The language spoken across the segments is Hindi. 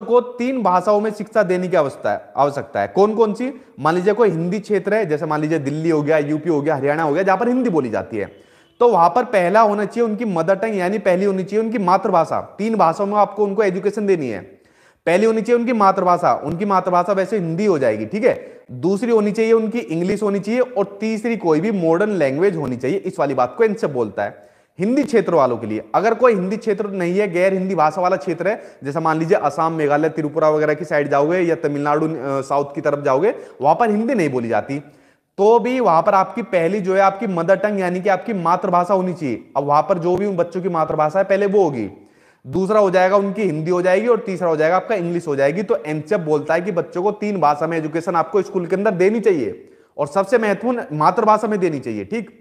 को 3 भाषाओं में शिक्षा देने की आवश्यकता है। कौन कौन सी? मान लीजिए कोई हिंदी क्षेत्र है, जैसे मान लीजिए दिल्ली हो गया, यूपी हो गया, हरियाणा हो गया, जहां पर हिंदी बोली जाती है, तो वहां पर पहला होना चाहिए उनकी मदर टंग, यानी पहली होनी चाहिए उनकी मातृभाषा। 3 भाषाओं में आपको उनको एजुकेशन देनी है। पहली होनी चाहिए उनकी मातृभाषा, उनकी मातृभाषा वैसे हिंदी हो जाएगी, ठीक है। दूसरी होनी चाहिए उनकी इंग्लिश होनी चाहिए, और तीसरी कोई भी मॉडर्न लैंग्वेज होनी चाहिए। इस वाली बात को इनसे बोलता है हिंदी क्षेत्र वालों के लिए। अगर कोई हिंदी क्षेत्र नहीं है, गैर हिंदी भाषा वाला क्षेत्र है, जैसे मान लीजिए असम, मेघालय, त्रिपुरा वगैरह की साइड जाओगे, या तमिलनाडु साउथ की तरफ जाओगे, वहां पर हिंदी नहीं बोली जाती, तो भी वहां पर आपकी पहली जो है आपकी मदर टंग यानी कि आपकी मातृभाषा होनी चाहिए। अब वहां पर जो भी उन बच्चों की मातृभाषा है पहले वो होगी, दूसरा हो जाएगा उनकी हिंदी हो जाएगी, और तीसरा हो जाएगा आपका इंग्लिश हो जाएगी। तो एनसीईआरटी बोलता है कि बच्चों को 3 भाषा में एजुकेशन आपको स्कूल के अंदर देनी चाहिए, और सबसे महत्वपूर्ण मातृभाषा में देनी चाहिए, ठीक।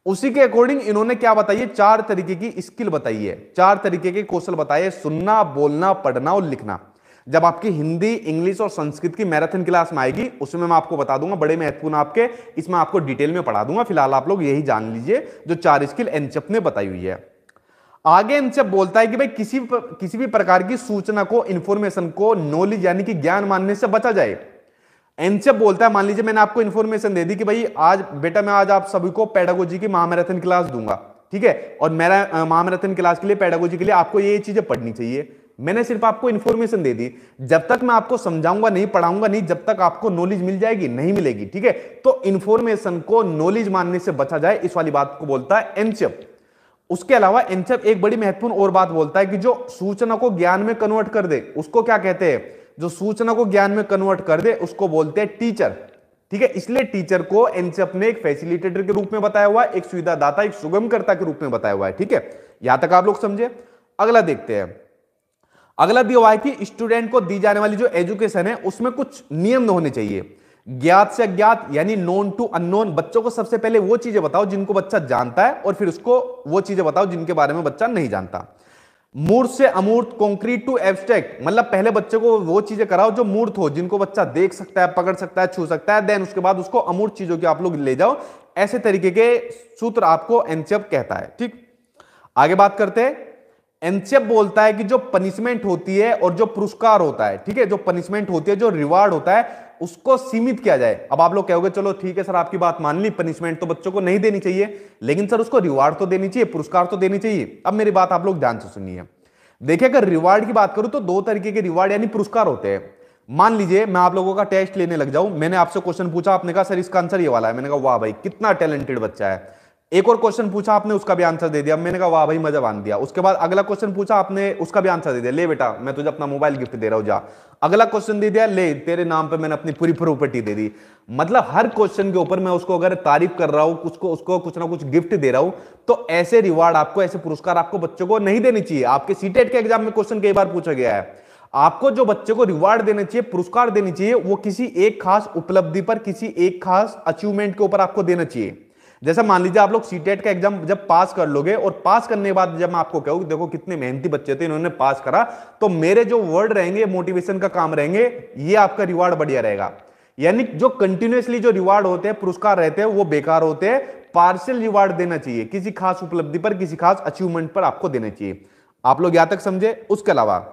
उसी के अकॉर्डिंग इन्होंने क्या बताइए, 4 तरीके की स्किल बताई है, 4 तरीके के कौशल बताए: सुनना, बोलना, पढ़ना और लिखना। जब आपकी हिंदी, इंग्लिश और संस्कृत की मैराथन क्लास में आएगी, उसमें मैं आपको बता दूंगा, बड़े महत्वपूर्ण आपके, इसमें आपको डिटेल में पढ़ा दूंगा। फिलहाल आप लोग यही जान लीजिए जो 4 स्किल एनसीईआरटी ने बताई हुई है। आगे एनसीईआरटी बोलता है कि भाई किसी भी प्रकार की सूचना को, इंफॉर्मेशन को नॉलेज यानी कि ज्ञान मानने से बचा जाए। एनसीईआरटी बोलता है, मान लीजिए मैंने आपको इंफॉर्मेशन दे दी कि भाई आज बेटा मैं आज आप सभी को पेडागोजी की महामैराथन क्लास दूंगा, ठीक है, और मेरा महामैराथन क्लास के लिए, पेडागोजी के लिए आपको ये चीजें पढ़नी चाहिए। मैंने सिर्फ आपको इंफॉर्मेशन दे दी, जब तक मैं आपको समझाऊंगा नहीं, पढ़ाऊंगा नहीं, जब तक आपको नॉलेज मिल जाएगी नहीं मिलेगी, ठीक है। तो इंफॉर्मेशन को नॉलेज मानने से बचा जाए, इस वाली बात को बोलता है एनसीईआरटी। उसके अलावा एनसीईआरटी एक बड़ी महत्वपूर्ण और बात बोलता है कि जो सूचना को ज्ञान में कन्वर्ट कर दे, उसको क्या कहते हैं? जो सूचना को ज्ञान में कन्वर्ट कर दे उसको बोलते हैं टीचर, ठीक है। इसलिए टीचर को एनसीईआरटी ने एक फैसिलिटेटर के रूप में बताया हुआ है, एक सुविधादाता, एक सुगमकर्ता के रूप में बताया हुआ है, ठीक है। यहां तक आप लोग समझे। अगला देखते हैं। अगला दिया हुआ है कि स्टूडेंट को दी जाने वाली जो एजुकेशन है उसमें कुछ नियम होने चाहिए। ज्ञात से अज्ञात यानी नोन टू अननोन। बच्चों को सबसे पहले वो चीजें बताओ जिनको बच्चा जानता है, और फिर उसको वो चीजें बताओ जिनके बारे में बच्चा नहीं जानता। मूर्त से अमूर्त, कॉन्क्रीट टू एब्स्ट्रैक्ट, मतलब पहले बच्चे को वो चीजें कराओ जो मूर्त हो, जिनको बच्चा देख सकता है, पकड़ सकता है, छू सकता है, देन उसके बाद उसको अमूर्त चीजों की आप लोग ले जाओ। ऐसे तरीके के सूत्र आपको एनसीईआरटी कहता है, ठीक। आगे बात करते हैं। एनसीईआरटी बोलता है कि जो पनिशमेंट होती है और जो पुरस्कार होता है, ठीक है, जो पनिशमेंट होती है, जो रिवार्ड होता है, उसको सीमित किया जाए। अब आप लोग कहोगे चलो ठीक है सर, आपकी बात मान ली, पनिशमेंट तो बच्चों को नहीं देनी चाहिए, लेकिन सर उसको रिवार्ड तो देनी चाहिए, पुरस्कार तो देनी चाहिए। अब मेरी बात आप लोग ध्यान से सुनिए। देखिए, अगर रिवार्ड की बात करूं तो 2 तरीके के रिवार्ड यानी पुरस्कार होते हैं। मान लीजिए मैं आप लोगों का टेस्ट लेने लग जाऊं, मैंने आपसे क्वेश्चन पूछा, आपने कहा सर इसका आंसर ये वाला है, मैंने कहा वाह भाई कितना टैलेंटेड बच्चा है। एक और क्वेश्चन पूछा आपने, उसका भी आंसर दे दिया, मैंने कहा वाह भाई मजा बांध दिया। उसके बाद अगला क्वेश्चन पूछा आपने, उसका भी आंसर दे दिया, ले बेटा मैं तुझे अपना मोबाइल गिफ्ट दे रहा हूं, जा। अगला क्वेश्चन दे दिया, ले तेरे नाम पे मैंने अपनी पूरी प्रॉपर्टी दे दी। मतलब हर क्वेश्चन के ऊपर मैं उसको अगर तारीफ कर रहा हूं, उसको कुछ ना कुछ गिफ्ट दे रहा हूं, तो ऐसे रिवार्ड आपको, ऐसे पुरस्कार आपको बच्चों को नहीं देनी चाहिए। आपके सीटेट के एग्जाम में क्वेश्चन कई बार पूछा गया है। आपको जो बच्चे को रिवार्ड देना चाहिए, पुरस्कार देनी चाहिए, वो किसी एक खास उपलब्धि पर, किसी एक खास अचीवमेंट के ऊपर आपको देना चाहिए। जैसा मान लीजिए आप लोग सीटेट का एग्जाम जब पास कर लोगे, और पास करने के बाद जब मैं आपको कहूं देखो कितने मेहनती बच्चे थे, इन्होंने पास करा, तो मेरे जो वर्ड रहेंगे, मोटिवेशन का काम रहेंगे, ये आपका रिवार्ड बढ़िया रहेगा। यानी जो कंटिन्यूअसली जो रिवार्ड होते हैं, पुरस्कार रहते हैं, वो बेकार होते हैं। पार्शियल रिवार्ड देना चाहिए, किसी खास उपलब्धि पर, किसी खास अचीवमेंट पर आपको देना चाहिए। आप लोग यहां तक समझे। उसके अलावा,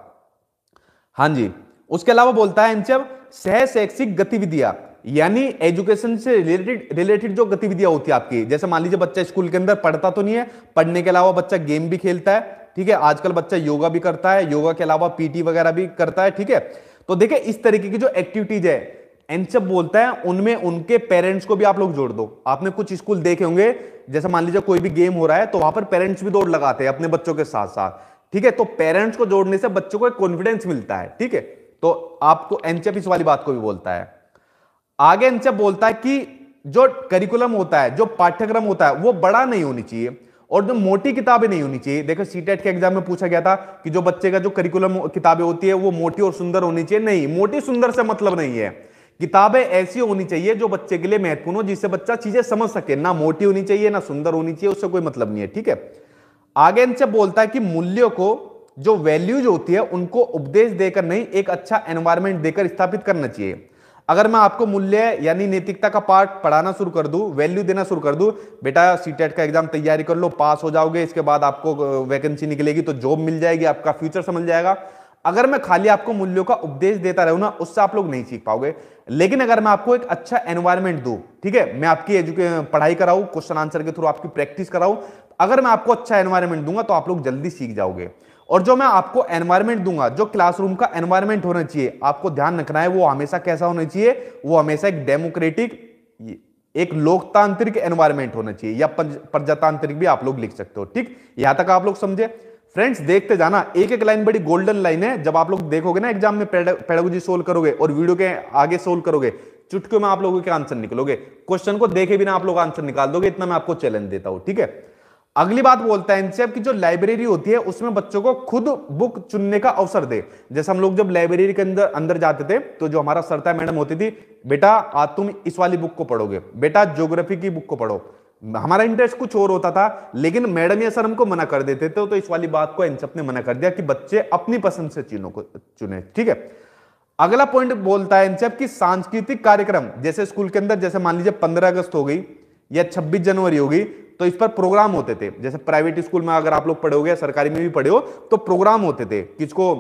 हाँ जी, उसके अलावा बोलता है एनसीईआरटी सह शैक्षिक गतिविधियां, यानी एजुकेशन से रिलेटेड जो गतिविधियां होती है आपकी, जैसे मान लीजिए बच्चा स्कूल के अंदर पढ़ता तो नहीं है, पढ़ने के अलावा बच्चा गेम भी खेलता है, ठीक है। आजकल बच्चा योगा भी करता है, योगा के अलावा पीटी वगैरह भी करता है, ठीक है। तो देखिए इस तरीके की जो एक्टिविटीज है, एनसीईआरटी बोलता है उनमें उनके पेरेंट्स को भी आप लोग जोड़ दो। आपने कुछ स्कूल देखे होंगे, जैसे मान लीजिए कोई भी गेम हो रहा है तो वहां पर पेरेंट्स भी दौड़ लगाते हैं अपने बच्चों के साथ साथ, ठीक है। तो पेरेंट्स को जोड़ने से बच्चों को एक कॉन्फिडेंस मिलता है, ठीक है। तो आपको एनसीईआरटी इस वाली बात को भी बोलता है। आगे एनसीईआरटी बोलता है कि जो करिकुलम होता है, जो पाठ्यक्रम होता है, वो बड़ा नहीं होनी चाहिए, और जो मोटी किताबें नहीं होनी चाहिए। देखो सीटेट के एग्जाम में पूछा गया था कि जो बच्चे का जो करिकुलम किताबें होती है वो मोटी और सुंदर होनी चाहिए। नहीं, मोटी सुंदर से मतलब नहीं है। किताबें ऐसी होनी चाहिए जो बच्चे के लिए महत्वपूर्ण हो, जिससे बच्चा चीजें समझ सके। ना मोटी होनी चाहिए ना सुंदर होनी चाहिए, उससे कोई मतलब नहीं है, ठीक है। आगे एनसीईआरटी बोलता है कि मूल्यों को, जो वैल्यूज होती है, उनको उपदेश देकर नहीं, एक अच्छा एनवायरमेंट देकर स्थापित करना चाहिए। अगर मैं आपको मूल्य यानी नैतिकता का पार्ट पढ़ाना शुरू कर दूं, वैल्यू देना शुरू कर दूं, बेटा सीटेट का एग्जाम तैयारी कर लो, पास हो जाओगे, इसके बाद आपको वैकेंसी निकलेगी तो जॉब मिल जाएगी, आपका फ्यूचर समझ जाएगा। अगर मैं खाली आपको मूल्यों का उपदेश देता रहूं ना, उससे आप लोग नहीं सीख पाओगे। लेकिन अगर मैं आपको एक अच्छा एनवायरनमेंट दूं, ठीक है, मैं आपकी पढ़ाई कराऊं, क्वेश्चन आंसर के थ्रू आपकी प्रैक्टिस कराऊं, अगर मैं आपको अच्छा एनवायरनमेंट दूंगा तो आप लोग जल्दी सीख जाओगे। और जो मैं आपको एनवायरनमेंट दूंगा, जो क्लासरूम का एनवायरनमेंट होना चाहिए, आपको ध्यान रखना है वो हमेशा कैसा होना चाहिए, वो हमेशा एक डेमोक्रेटिक, एक लोकतांत्रिक एनवायरनमेंट होना चाहिए, या प्रजातांत्रिक भी आप लोग लिख सकते हो। ठीक, यहां तक आप लोग समझे। फ्रेंड्स देखते जाना, एक एक लाइन बड़ी गोल्डन लाइन है। जब आप लोग देखोगे ना एग्जाम में, पेडागोजी सोल्व करोगे और वीडियो के आगे सोल्व करोगे, चुटकियों में आप लोगों के आंसर निकलोगे। क्वेश्चन को देखे बिना आप लोग आंसर निकाल दोगे, इतना मैं आपको चैलेंज देता हूं। ठीक है, अगली बात बोलता है एनसीईआरटी की जो लाइब्रेरी होती है उसमें बच्चों को खुद बुक चुनने का अवसर दे। जैसे हम लोग जब लाइब्रेरी के अंदर अंदर जाते थे तो जो हमारा सर था, मैडम होती थी, बेटा आज तुम इस वाली बुक को पढ़ोगे, बेटा ज्योग्राफी की बुक को पढ़ो। हमारा इंटरेस्ट कुछ और होता था, लेकिन मैडम या सर हमको मना कर देते थे। तो इस वाली बात को एनसीईआरटी ने मना कर दिया कि बच्चे अपनी पसंद से चीजों को चुने। ठीक है, अगला पॉइंट बोलता है एनसीईआरटी की सांस्कृतिक कार्यक्रम, जैसे स्कूल के अंदर, जैसे मान लीजिए 15 अगस्त हो गई या 26 जनवरी हो गई, तो इस पर प्रोग्राम होते थे। जैसे प्राइवेट स्कूल में अगर आप लोग पढ़े हो, सरकारी में भी पढ़े हो, तो प्रोग्राम होते थे। किसको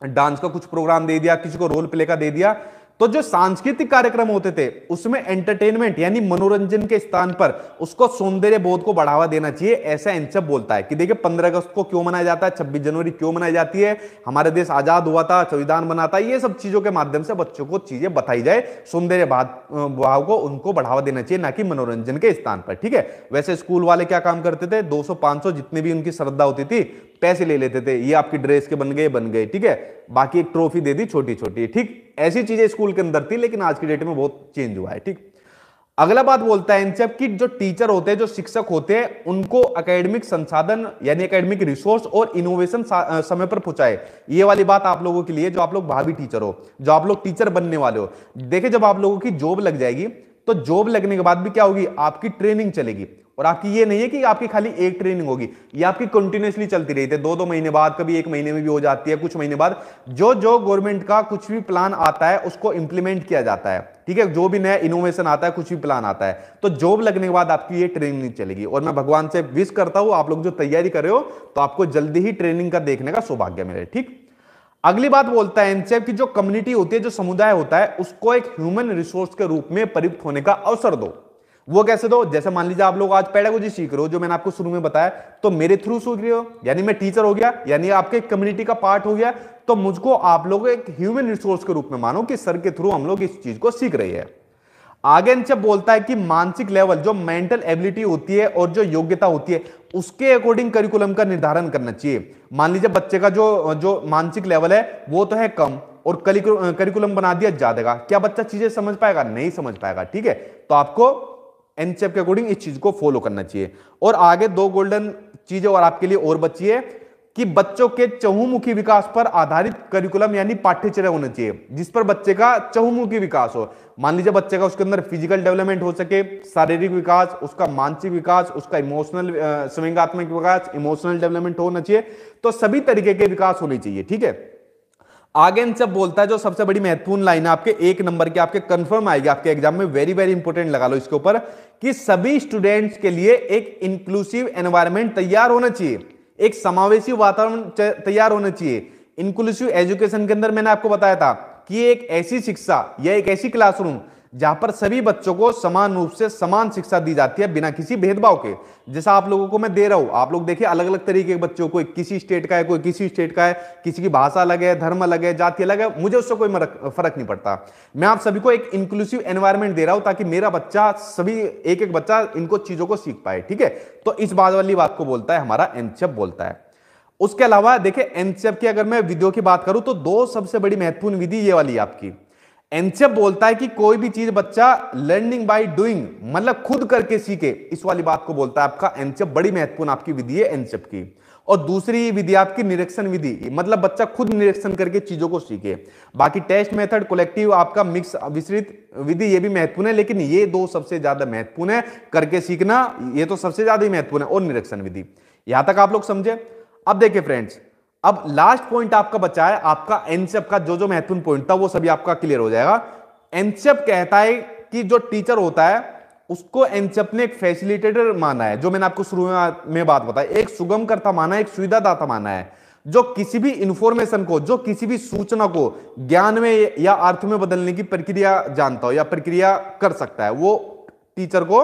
डांस का कुछ प्रोग्राम दे दिया, किसी को रोल प्ले का दे दिया। तो जो सांस्कृतिक कार्यक्रम होते थे उसमें एंटरटेनमेंट यानी मनोरंजन के स्थान पर उसको सौंदर्य बोध को बढ़ावा देना चाहिए, ऐसा एनसीईआरटी बोलता है। कि देखिए 15 अगस्त को क्यों मनाया जाता है, 26 जनवरी क्यों मनाई जाती है, हमारा देश आजाद हुआ था, संविधान बना था, ये सब चीजों के माध्यम से बच्चों को चीजें बताई जाए, सौंदर्य भाव को उनको बढ़ावा देना चाहिए, ना कि मनोरंजन के स्थान पर। ठीक है, वैसे स्कूल वाले क्या काम करते थे, 200-500 जितने भी उनकी श्रद्धा होती थी, पैसे ले लेते थे, ये आपकी ड्रेस के बन गए। ठीक है, बाकी एक ट्रॉफी दे दी छोटी छोटी। ठीक, ऐसी चीजें स्कूल के अंदर थी, लेकिन आज की डेट में बहुत चेंज हुआ है। ठीक, अगला बात बोलता है एनसीईआरटी की जो टीचर होते हैं, जो शिक्षक होते हैं, उनको एकेडमिक संसाधन यानी एकेडमिक रिसोर्स और इनोवेशन समय पर पहुंचाए। ये वाली बात आप लोगों के लिए, जो आप लोग भावी टीचर हो, जो आप लोग टीचर बनने वाले हो। देखिए जब आप लोगों की जॉब लग जाएगी, तो जॉब लगने के बाद भी क्या होगी, आपकी ट्रेनिंग चलेगी। और आपकी ये नहीं है कि आपकी खाली एक ट्रेनिंग होगी, ये आपकी कंटिन्यूअसली चलती रहती है, 2-2 महीने बाद, कभी 1 महीने में भी हो जाती है, कुछ महीने बाद। जो जो गवर्नमेंट का कुछ भी प्लान आता है उसको इंप्लीमेंट किया जाता है। ठीक है, जो भी नया इनोवेशन आता है, कुछ भी प्लान आता है, तो जॉब लगने के बाद आपकी ये ट्रेनिंग चलेगी। और मैं भगवान से विश करता हूं आप लोग जो तैयारी कर रहे हो, तो आपको जल्दी ही ट्रेनिंग का देखने का सौभाग्य मिले। ठीक, अगली बात बोलता है एनसीईआरटी की जो कम्युनिटी होती है, जो समुदाय होता है, उसको एक ह्यूमन रिसोर्स के रूप में प्रयुक्त होने का अवसर दो। वो कैसे दो, जैसे मान लीजिए आप लोग आज पेडागोजी सीख रहे हो, जो मैंने आपको शुरू में बताया, तो मेरे थ्रू सीख रहे हो, यानी मैं टीचर हो गया, यानी आपके कम्युनिटी का पार्ट हो गया। तो मुझको आप लोग एक ह्यूमन रिसोर्स के रूप में मानो कि सर के थ्रू हम लोग इस चीज को सीख रहे हैं। आगे जब बोलता है कि मानसिक लेवल, जो मेंटल एबिलिटी होती है और जो योग्यता होती है, उसके अकॉर्डिंग करिकुलम का निर्धारण करना चाहिए। मान लीजिए बच्चे का जो मानसिक लेवल है वो तो है कम, और करिकुलम बना दिया ज्यादा का, क्या बच्चा चीजें समझ पाएगा, नहीं समझ पाएगा। ठीक है, तो आपको एनसीईआरटी के अकॉर्डिंग इस चीज को फॉलो करना चाहिए। और आगे 2 गोल्डन चीजें और आपके लिए और बची है कि बच्चों के चहुमुखी विकास पर आधारित करिकुलम यानी पाठ्यचर्या होना चाहिए, जिस पर बच्चे का चहुमुखी विकास हो। मान लीजिए बच्चे का उसके अंदर फिजिकल डेवलपमेंट हो सके, शारीरिक विकास, उसका मानसिक विकास, उसका इमोशनल संवेगात्मक विकास, इमोशनल डेवलपमेंट होना चाहिए। तो सभी तरीके के विकास होने चाहिए। ठीक है, आगे सब बोलता है, जो सबसे बड़ी महत्वपूर्ण लाइन है आपके 1 नंबर के, आपके कंफर्म आएगी आपके एग्जाम में, वेरी वेरी इंपॉर्टेंट लगा लो इसके ऊपर, कि सभी स्टूडेंट्स के लिए एक इंक्लूसिव एनवायरनमेंट तैयार होना चाहिए, एक समावेशी वातावरण तैयार होना चाहिए। इंक्लूसिव एजुकेशन के अंदर मैंने आपको बताया था कि एक ऐसी शिक्षा या एक ऐसी क्लासरूम जहां पर सभी बच्चों को समान रूप से समान शिक्षा दी जाती है, बिना किसी भेदभाव के। जैसा आप लोगों को मैं दे रहा हूं, आप लोग देखिए अलग अलग तरीके के बच्चों, कोई किसी स्टेट का है, कोई किसी स्टेट का है, किसी की भाषा अलग है, धर्म अलग है, जाति अलग है, मुझे उससे कोई फर्क नहीं पड़ता। मैं आप सभी को एक इंक्लूसिव एनवायरनमेंट दे रहा हूं ताकि मेरा बच्चा, सभी एक एक बच्चा इनको चीजों को सीख पाए। ठीक है, तो इस बात वाली बात को बोलता है हमारा एनसीईआरटी बोलता है। उसके अलावा देखिए एनसीईआरटी की अगर मैं विधियों की बात करूं, तो 2 सबसे बड़ी महत्वपूर्ण विधि ये वाली आपकी। एनसीईआरटी बोलता है कि कोई भी चीज बच्चा लर्निंग बाय डूइंग, मतलब खुद करके सीखे, इस वाली बात को बोलता है आपका एनसीईआरटी। बड़ी महत्वपूर्ण आपकी विधि है एनसीईआरटी की। और दूसरी विधि आपकी निरीक्षण विधि, मतलब बच्चा खुद निरीक्षण करके चीजों को सीखे। बाकी टेस्ट मेथड, कलेक्टिव, आपका मिक्स विस्तृत विधि, ये भी महत्वपूर्ण है, लेकिन ये 2 सबसे ज्यादा महत्वपूर्ण है। करके सीखना ये तो सबसे ज्यादा ही महत्वपूर्ण है, और निरीक्षण विधि। यहां तक आप लोग समझे। अब देखिए फ्रेंड्स, अब लास्ट पॉइंट आपका बचा है, आपका एनसीईआरटी का जो जो महत्वपूर्ण पॉइंट था वो सभी आपका क्लियर हो जाएगा। एनसीईआरटी कहता है कि जो टीचर होता है उसको एनसीईआरटी ने एक फैसिलिटेटर माना है, जो मैंने आपको शुरू में बात बताई, एक सुगमकर्ता माना है, एक सुविधादाता माना है। जो किसी भी इंफॉर्मेशन को, जो किसी भी सूचना को ज्ञान में या अर्थ में बदलने की प्रक्रिया जानता हो या प्रक्रिया कर सकता है, वो टीचर को